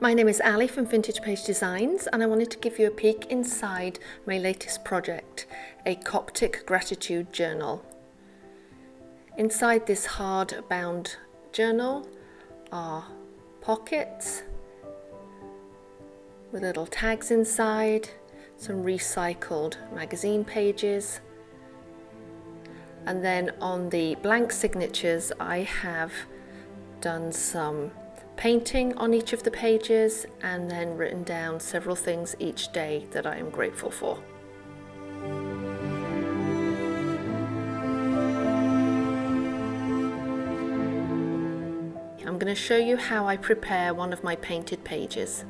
My name is Ali from Vintage Page Designs, and I wanted to give you a peek inside my latest project, a Coptic gratitude journal. Inside this hard-bound journal are pockets with little tags inside, some recycled magazine pages, and then on the blank signatures I have done some painting on each of the pages and then written down several things each day that I am grateful for. I'm going to show you how I prepare one of my painted pages.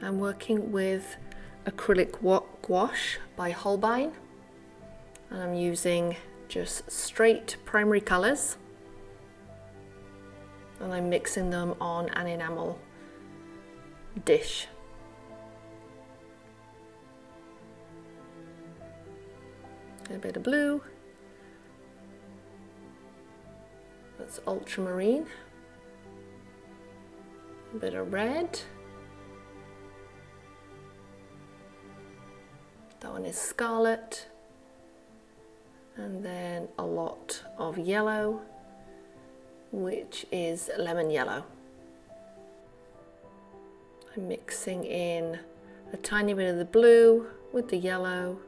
I'm working with acrylic gouache by Holbein, and I'm using just straight primary colours, and I'm mixing them on an enamel dish. A bit of blue, that's ultramarine, a bit of red. That one is scarlet, and then a lot of yellow, which is lemon yellow. I'm mixing in a tiny bit of the blue with the yellow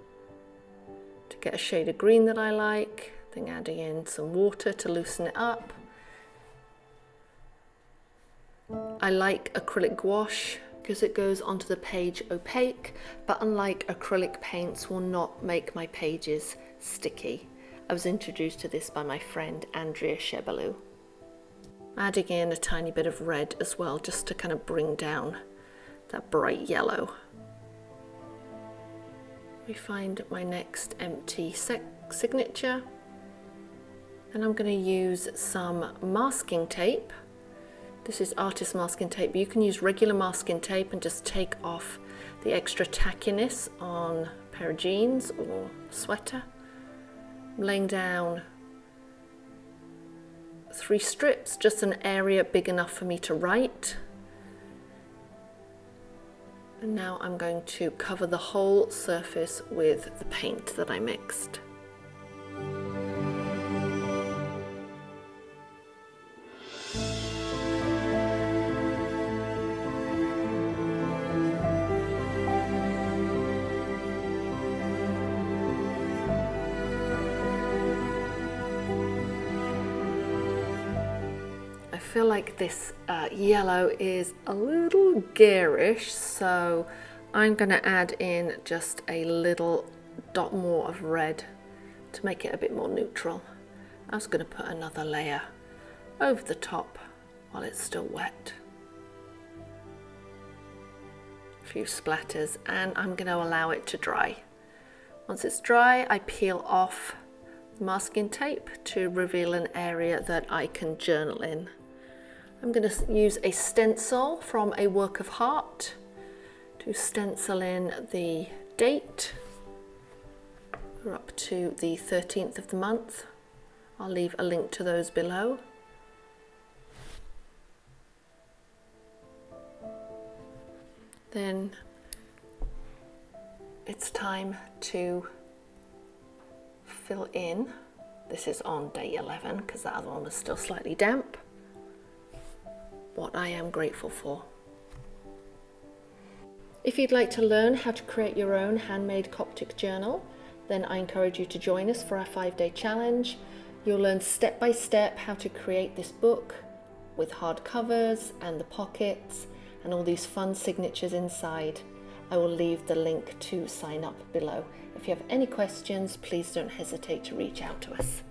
to get a shade of green that I like, then adding in some water to loosen it up. I like acrylic gouache because it goes onto the page opaque, but unlike acrylic paints, will not make my pages sticky. I was introduced to this by my friend Andrea Shebalou. Adding in a tiny bit of red as well, just to kind of bring down that bright yellow. We find my next empty signature, and I'm going to use some masking tape. This is artist masking tape, but you can use regular masking tape and just take off the extra tackiness on a pair of jeans or sweater. I'm laying down 3 strips, just an area big enough for me to write. And now I'm going to cover the whole surface with the paint that I mixed. I feel like this yellow is a little garish, so I'm going to add in just a little dot more of red to make it a bit more neutral. I was going to put another layer over the top while it's still wet. A few splatters, and I'm going to allow it to dry. Once it's dry, I peel off the masking tape to reveal an area that I can journal in. I'm going to use a stencil from A Work of Heart to stencil in the date. We're up to the 13th of the month. I'll leave a link to those below. Then it's time to fill in. This is on day 11 because that other one was still slightly damp. What I am grateful for. If you'd like to learn how to create your own handmade Coptic journal, then I encourage you to join us for our 5-day challenge. You'll learn step by step how to create this book with hard covers and the pockets and all these fun signatures inside. I will leave the link to sign up below. If you have any questions, please don't hesitate to reach out to us.